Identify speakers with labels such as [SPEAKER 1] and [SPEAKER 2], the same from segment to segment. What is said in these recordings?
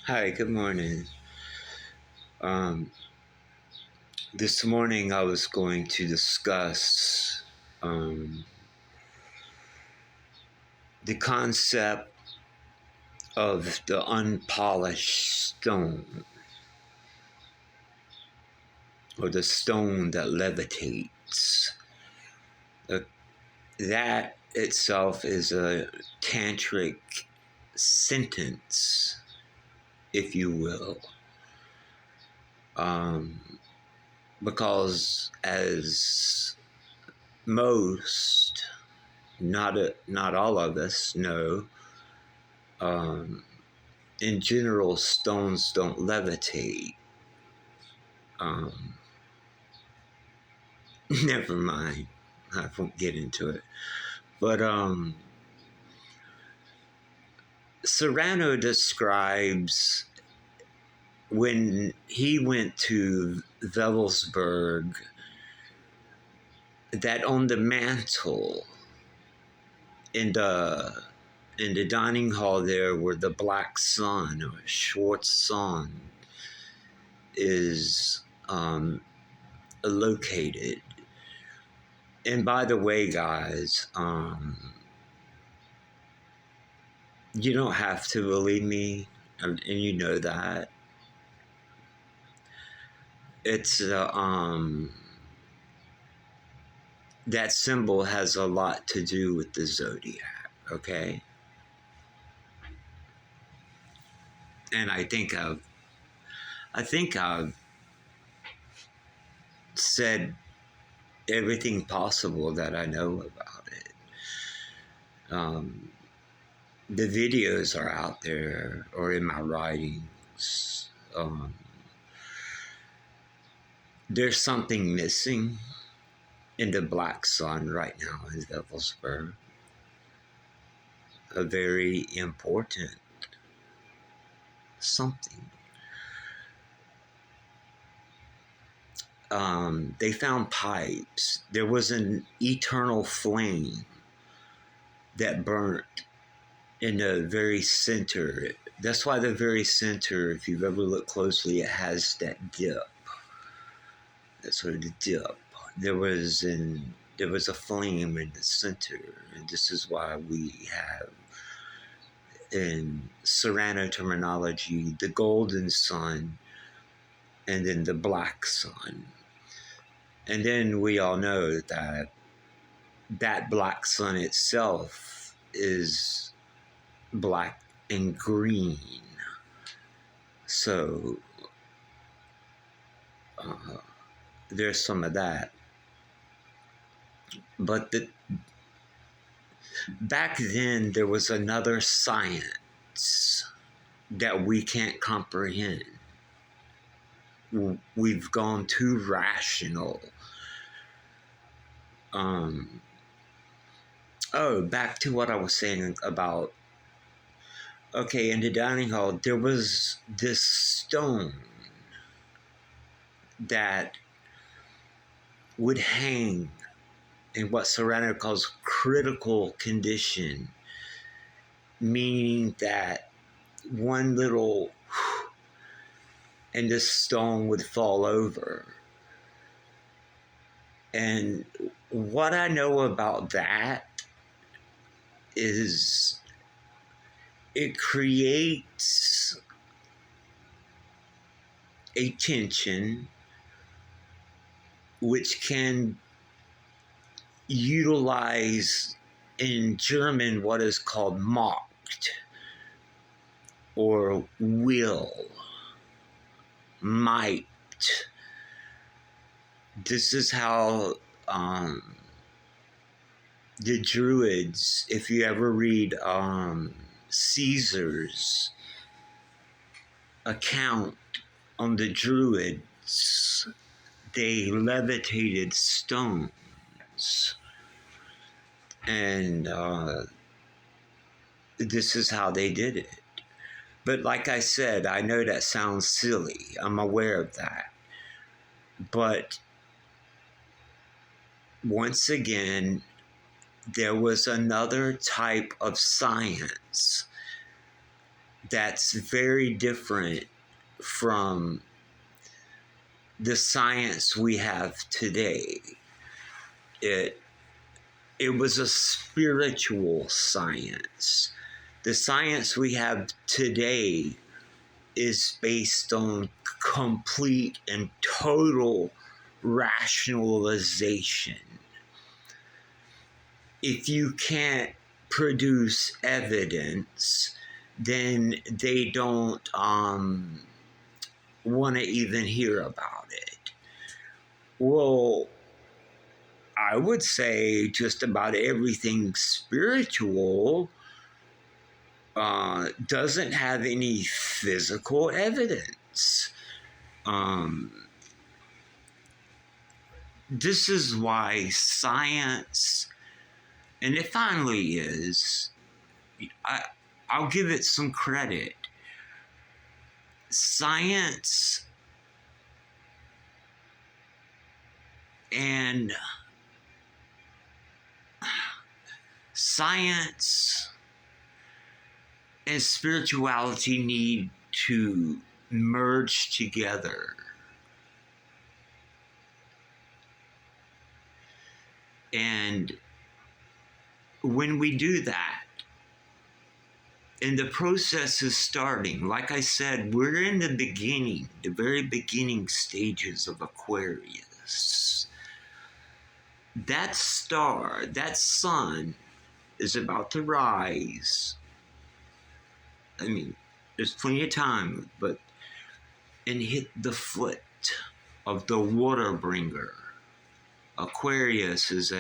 [SPEAKER 1] Hi, good morning. Um, this morning I was going to discuss the concept of the unpolished stone, or the stone that levitates. Uh, that itself is a tantric sentence, if you will, because as most, not all of us know, um, in general, stones don't levitate. Um, Never mind. I won't get into it. But Serrano describes when he went to Wewelsburg that on the mantle in the dining hall there, where the black sun or Schwartz sun is located. And by the way, guys, you don't have to believe me, and you know that. It's that symbol has a lot to do with the zodiac, okay? And I think I've said everything possible that I know about it. The videos are out there, or in my writings. There's something missing in the black sun right now in Wewelsburg. A very important something. They found pipes. There was an eternal flame that burnt in the very center. That's why the very center, if you've ever looked closely, it has that dip. That's sort of the dip. There was a flame in the center, and this is why we have, in Serrano terminology, the golden sun and then the black sun. And then we all know that black sun itself is black and green. So there's some of that. But back then, there was another science that we can't comprehend. We've gone too rational. Back to what I was saying about, okay, in the dining hall, there was this stone that would hang in what Serrano calls critical condition, meaning that one little and this stone would fall over. And what I know about that is it creates a tension which can utilize in German what is called Macht, or will, might. This is how the Druids, if you ever read Caesar's account on the Druids, they levitated stones. And this is how they did it. But like I said, I know that sounds silly. I'm aware of that. But once again, there was another type of science that's very different from the science we have today. It was a spiritual science. The science we have today is based on complete and total rationalization. If you can't produce evidence, then they don't want to even hear about it. Well, I would say just about everything spiritual doesn't have any physical evidence. This is why science, and it finally is, I'll give it some credit. Science and spirituality need to merge together. And when we do that, and the process is starting, like I said, we're in the beginning, the very beginning stages of Aquarius. That star, that sun, is about to rise. I mean, there's plenty of time, and hit the foot of the water bringer. Aquarius is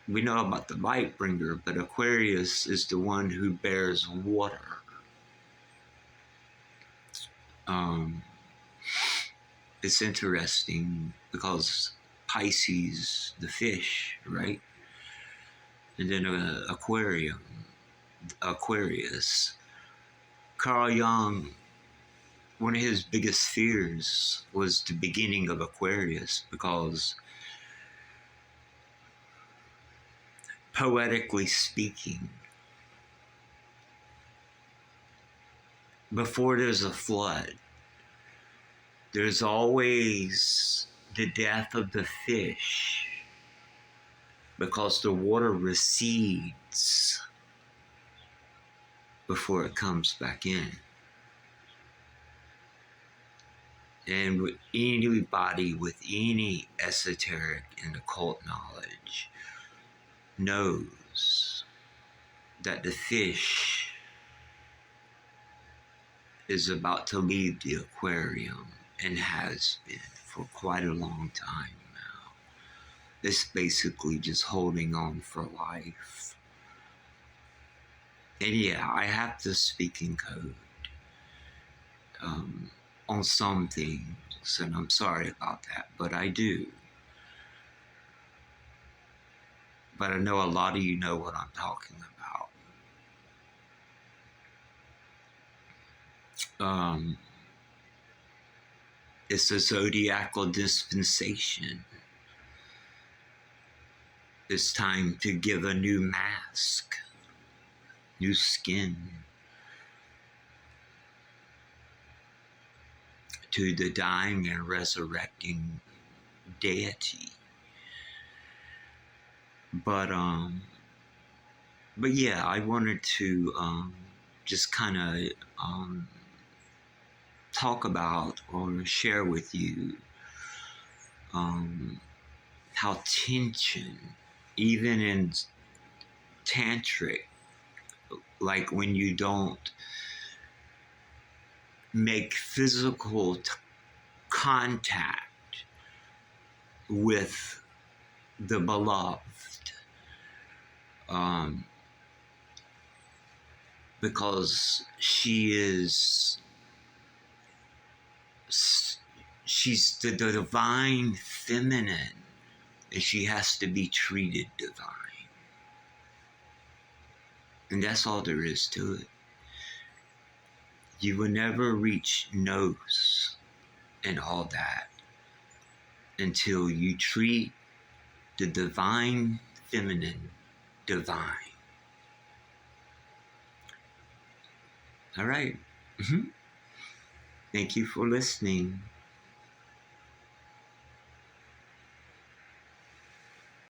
[SPEAKER 1] we know about the light bringer, but Aquarius is the one who bears water. It's interesting because Pisces, the fish, right? And then Aquarius. Carl Jung, one of his biggest fears was the beginning of Aquarius, because poetically speaking, before there's a flood, there's always the death of the fish, because the water recedes before it comes back in. And anybody with any esoteric and occult knowledge knows that the fish is about to leave the aquarium, and has been for quite a long time now. It's basically just holding on for life. And yeah, I have to speak in code on some things, and I'm sorry about that, but I do. But I know a lot of you know what I'm talking about. It's a zodiacal dispensation. It's time to give a new mask, new skin to the dying and resurrecting deity. But yeah, I wanted to just kind of talk about or share with you how tension, even in tantric, like when you don't make physical contact with the beloved, because she's the divine feminine, and she has to be treated divine. And that's all there is to it. You will never reach nous and all that until you treat the divine feminine divine. All right. Thank you for listening.